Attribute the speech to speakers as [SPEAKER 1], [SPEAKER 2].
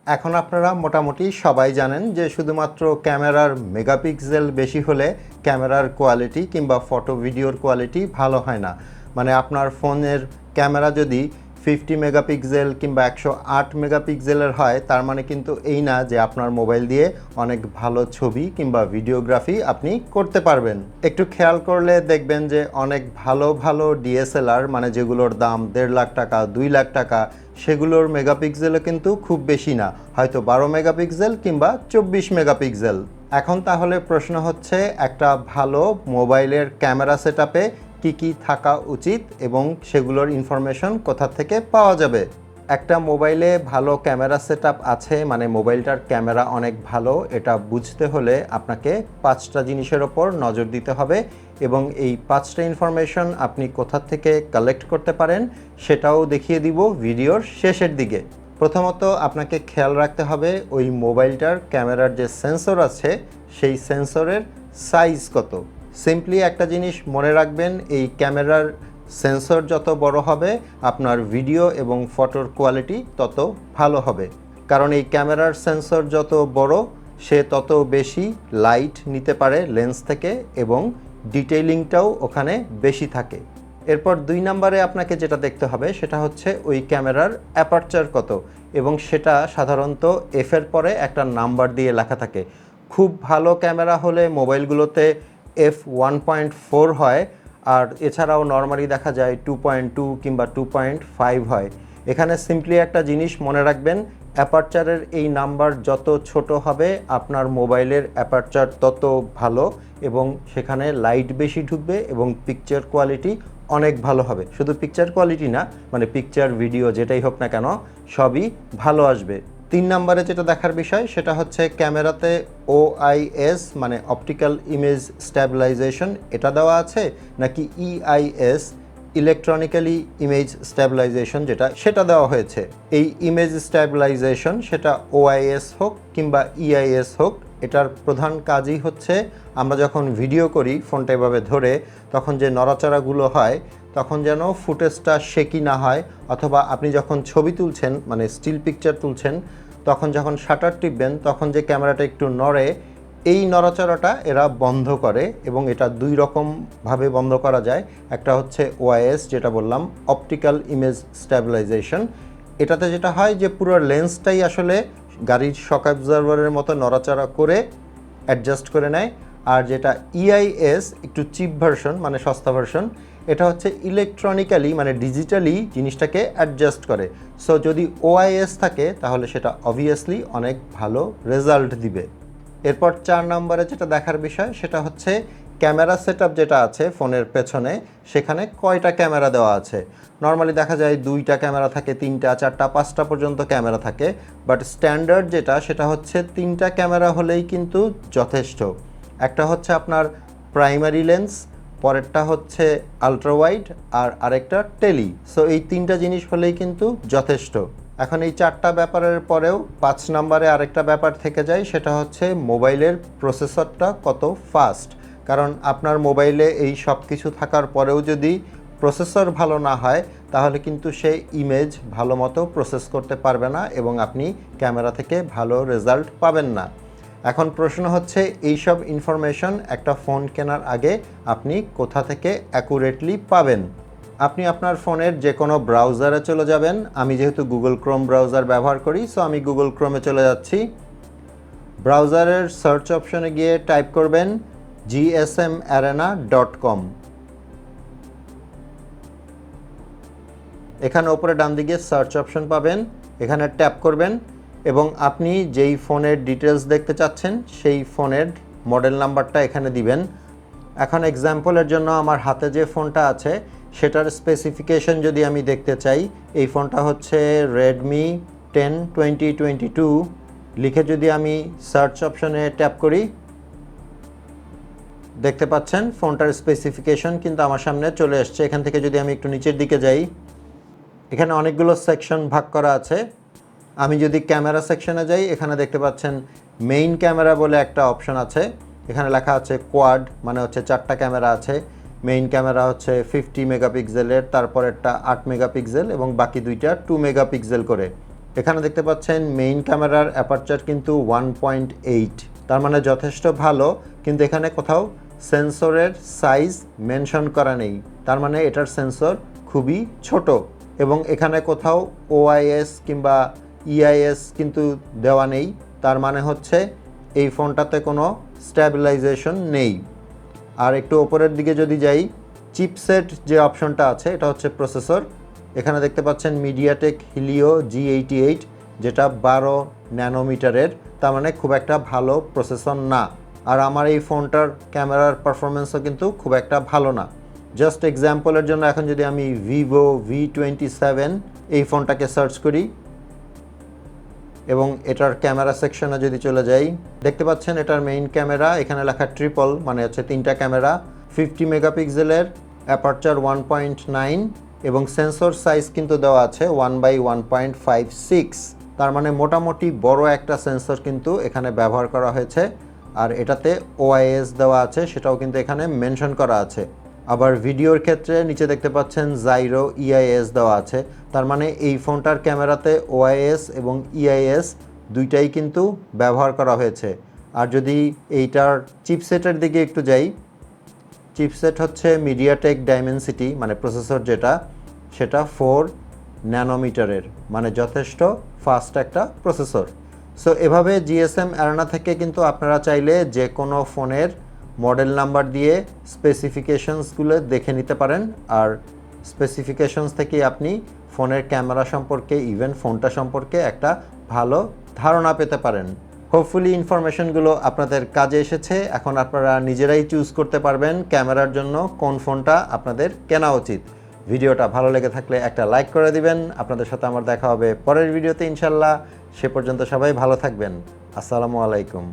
[SPEAKER 1] এখন আপনারা মোটামুটি সবাই জানেন যে শুধুমাত্র ক্যামেরার মেগাপিক্সেল বেশি হলে ক্যামেরার কোয়ালিটি কিংবা ফটো ভিডিওর কোয়ালিটি ভালো হয় না। মানে আপনার ফোনের ক্যামেরা যদি 50 মেগাপিক্সেল কিংবা 108 মেগাপিক্সেলের হয়, তার মানে কিন্তু এই না যে আপনার মোবাইল দিয়ে অনেক ভালো ছবি কিংবা ভিডিওগ্রাফি আপনি করতে পারবেন। একটু খেয়াল করলে দেখবেন যে অনেক ভালো ভালো ডিএসএলআর, মানে যেগুলোর দাম 1.5 লাখ টাকা 2 লাখ টাকা, সেগুলোর মেগাপিক্সেলও কিন্তু খুব বেশি না, হয়তো 12 মেগাপিক্সেল কিংবা 24 মেগাপিক্সেল। এখন তাহলে প্রশ্ন হচ্ছে, একটা ভালো মোবাইলের ক্যামেরা সেটআপে কি কি থাকা উচিত এবং সেগুলোর ইনফরমেশন কোথা থেকে পাওয়া যাবে। একটা মোবাইলে ভালো ক্যামেরা সেটআপ আছে মানে মোবাইলটার ক্যামেরা অনেক ভালো, এটা বুঝতে হলে আপনাকে 5টা জিনিসের ওপর নজর দিতে হবে এবং এই 5টা ইনফরমেশন আপনি কোথা থেকে কালেক্ট করতে পারেন সেটাও দেখিয়ে দিব ভিডিওর শেষের দিকে। প্রথমত আপনাকে খেয়াল রাখতে হবে ওই মোবাইলটার ক্যামেরার যে সেন্সর আছে সেই সেন্সরের সাইজ কত। সিম্পলি একটা জিনিস মনে রাখবেন, এই ক্যামেরার সেন্সর যত বড় হবে আপনার ভিডিও এবং ফটোর কোয়ালিটি তত ভালো হবে। কারণ এই ক্যামেরার সেন্সর যত বড় সে তত বেশি লাইট নিতে পারে লেন্স থেকে এবং ডিটেইলিংটাও ওখানে বেশি থাকে। এরপর 2 নম্বরে আপনাকে যেটা দেখতে হবে সেটা হচ্ছে ওই ক্যামেরার অ্যাপারচার কত, এবং সেটা সাধারণত এফের পরে একটা নাম্বার দিয়ে লেখা থাকে। খুব ভালো ক্যামেরা হলে মোবাইলগুলোতে f1.4 হয়, আর এছাড়াও নর্মালি দেখা যায় 2.2 কিংবা 2.5 হয়। এখানে সিম্পলি একটা জিনিস মনে রাখবেন, অ্যাপারচারের এই নাম্বার যত ছোট হবে আপনার মোবাইলের অ্যাপারচার তত ভালো এবং সেখানে লাইট বেশি ঢুকবে এবং পিকচার কোয়ালিটি অনেক ভালো হবে। শুধু পিকচার কোয়ালিটি না, মানে পিকচার ভিডিও যেটাই হোক না কেন সবই ভালো আসবে। 3 নম্বরে যেটা দেখার বিষয় সেটা হচ্ছে ক্যামেরাতে OIS মানে অপটিক্যাল ইমেজ স্ট্যাবিলাইজেশন এটা দেওয়া আছে নাকি EIS ইলেকট্রনিক্যালি ইমেজ স্ট্যাবিলাইজেশন যেটা সেটা দেওয়া হয়েছে। এই ইমেজ স্ট্যাবিলাইজেশন সেটা OIS হোক কিংবা EIS হোক, এটার প্রধান কাজই হচ্ছে আমরা যখন ভিডিও করি ফোনটা এভাবে ধরে তখন যে নড়াচড়াগুলো হয় তখন যেন ফুটেজটা শেকি না হয়, অথবা আপনি যখন ছবি তুলছেন মানে স্টিল পিকচার তুলছেন তখন যখন শাটার টিপবেন তখন যে ক্যামেরাটা একটু নড়ে, এই নড়াচড়াটা এরা বন্ধ করে এবং এটা 2 রকমভাবে বন্ধ করা যায়। একটা হচ্ছে OIS যেটা বললাম, অপটিক্যাল ইমেজ স্ট্যাবিলাইজেশন। এটাতে যেটা হয় যে পুরো লেন্সটাই আসলে গাড়ির শক অ্যাবজর্ভারের মতো নড়াচড়া করে অ্যাডজাস্ট করে নেয়। আর যেটা EIS একটু চিপ ভার্সন মানে সস্তা ভার্সন, এটা হচ্ছে ইলেকট্রনিক্যালি মানে ডিজিটালি জিনিসটাকে অ্যাডজাস্ট করে। সো যদি OIS থাকে তাহলে সেটা অবভিয়াসলি অনেক ভালো রেজাল্ট দিবে। এরপর 4 নম্বরে যেটা দেখার বিষয় সেটা হচ্ছে ক্যামেরা সেটআপ যেটা আছে ফোনের পেছনে সেখানে কয়টা ক্যামেরা দেওয়া আছে। নর্মালি দেখা যায় 2টা ক্যামেরা থাকে, 3টা 4টা 5টা পর্যন্ত ক্যামেরা থাকে, বাট স্ট্যান্ডার্ড যেটা সেটা হচ্ছে 3টা ক্যামেরা হলেই কিন্তু যথেষ্ট। একটা হচ্ছে আপনার প্রাইমারি লেন্স, পরেরটা হচ্ছে আলট্রা ওয়াইড আর আরেকটা টেলি। সো এই 3টা জিনিস হলেই কিন্তু যথেষ্ট। এখন এই 4টা ব্যাপারের পরেও 5 নম্বরে আরেকটা ব্যাপার থেকে যায়, সেটা হচ্ছে মোবাইলের প্রসেসরটা কত ফাস্ট। কারণ আপনার মোবাইলে এই সব কিছু থাকার পরেও যদি প্রসেসর ভালো না হয় তাহলে কিন্তু সেই ইমেজ ভালো মতো প্রসেস করতে পারবে না এবং আপনি ক্যামেরা থেকে ভালো রেজাল্ট পাবেন না। এখন প্রশ্ন হচ্ছে এই সব ইনফরমেশন একটা ফোন কেনার আগে আপনি কোথা থেকে অ্যাকুরেটলি পাবেন। আপনি আপনার ফোনের যে কোনো ব্রাউজারে চলে যাবেন। আমি যেহেতু গুগল ক্রোম ব্রাউজার ব্যবহার করি সো আমি গুগল ক্রোমে চলে যাচ্ছি। ব্রাউজারের সার্চ অপশনে গিয়ে টাইপ করবেন gsmarena.com। এখানে ওপরে ডান দিকে সার্চ অপশন পাবেন, এখানে ট্যাপ করবেন এবং আপনি যেই ফোনের ডিটেলস দেখতে চাচ্ছেন সেই ফোনের মডেল নাম্বারটা এখানে দিবেন। এখন এক্সাম্পলের জন্য আমার হাতে যে ফোনটা আছে সেটার স্পেসিফিকেশন যদি আমি দেখতে চাই, এই ফোনটা হচ্ছে Redmi 10 2022 লিখে যদি আমি সার্চ অপশনে ট্যাপ করি দেখতে পাচ্ছেন ফোনটার স্পেসিফিকেশন কিন্তু আমার সামনে চলে আসছে। এখান থেকে যদি আমি একটু নিচের দিকে যাই এখানে অনেকগুলো সেকশন ভাগ করা আছে। আমি যদি ক্যামেরা সেকশনে যাই এখানে দেখতে পাচ্ছেন মেইন ক্যামেরা বলে একটা অপশন আছে, এখানে লেখা আছে কোয়াড মানে হচ্ছে 4টা ক্যামেরা আছে। মেইন ক্যামেরা হচ্ছে 50 মেগাপিক্সেলের, তারপর একটা 8 মেগাপিক্সেল এবং বাকি দুইটা 2 মেগাপিক্সেল করে। এখানে দেখতে পাচ্ছেন মেইন ক্যামেরার অ্যাপারচার কিন্তু 1.8, তার মানে যথেষ্ট ভালো, কিন্তু এখানে কোথাও সেন্সরের সাইজ মেনশন করা নেই, তার মানে এটার সেন্সর খুবই ছোট। এবং এখানে কোথাও ওআইএস কিংবা ইআইএস কিন্তু দেওয়া নেই, তার মানে হচ্ছে এই ফোনটাতে কোনো স্ট্যাবিলাইজেশন নেই। আর একটু ওপরের দিকে যদি যাই, চিপসেট যে অপশনটা আছে এটা হচ্ছে প্রসেসর। এখানে দেখতে পাচ্ছেন মিডিয়াটেক হিলিও G88, যেটা 12 ন্যানোমিটারের, তার মানে খুব একটা ভালো প্রসেসর না। আর আমার এই ফোনটার ক্যামেরার পারফরমেন্সও কিন্তু খুব একটা ভালো না। জাস্ট এক্সাম্পলের জন্য এখন যদি আমি ভিভো V27 এই ফোনটাকে সার্চ করি এবং এটার ক্যামেরা সেকশনে যদি চলে যাই, দেখতে পাচ্ছেন এটার মেইন ক্যামেরা, এখানে লেখা ট্রিপল, মানে হচ্ছে 3টা ক্যামেরা, 50 মেগাপিক্সেলের, অ্যাপারচার 1.9 এবং সেন্সর সাইজ কিন্তু দেওয়া আছে 1/1.56, তার মানে মোটামুটি বড় একটা সেন্সর কিন্তু এখানে ব্যবহার করা হয়েছে। আর এটাতে ওআইএস দেওয়া আছে, সেটাও কিন্তু এখানে মেনশন করা আছে। আবার ভিডিওর ক্ষেত্রে নিচে দেখতে পাচ্ছেন জাইরো ইআইএস দেওয়া আছে, তার মানে এই ফোনটার ক্যামেরাতে ওআইএস এবং ইআইএস দুইটাই কিন্তু ব্যবহার করা হয়েছে। আর যদি এইটার চিপসেটের দিকে একটু যাই, চিপসেট হচ্ছে মিডিয়াটেক ডাইমেনসিটি, মানে প্রসেসর যেটা, সেটা 4 ন্যানোমিটারের, মানে যথেষ্ট ফাস্ট একটা প্রসেসর। সো এভাবে জিএসএম অ্যারেনা থেকে কিন্তু আপনারা চাইলে যে কোনো ফোনের মডেল নাম্বার দিয়ে স্পেসিফিকেশনসগুলো দেখে নিতে পারেন, আর স্পেসিফিকেশনস থেকে আপনি ফোনের ক্যামেরা সম্পর্কে, ইভেন ফোনটা সম্পর্কে একটা ভালো ধারণা পেতে পারেন। হোপফুলি ইনফরমেশনগুলো আপনাদের কাজে এসেছে। এখন আপনারা নিজেরাই চুজ করতে পারবেন ক্যামেরার জন্য কোন ফোনটা আপনাদের কেনা উচিত। ভিডিওটা ভালো লেগে থাকলে একটা লাইক করে দিবেন। আপনাদের সাথে আমার দেখা হবে পরের ভিডিওতে ইনশাল্লাহ। সে পর্যন্ত সবাই ভালো থাকবেন। আসসালামু আলাইকুম।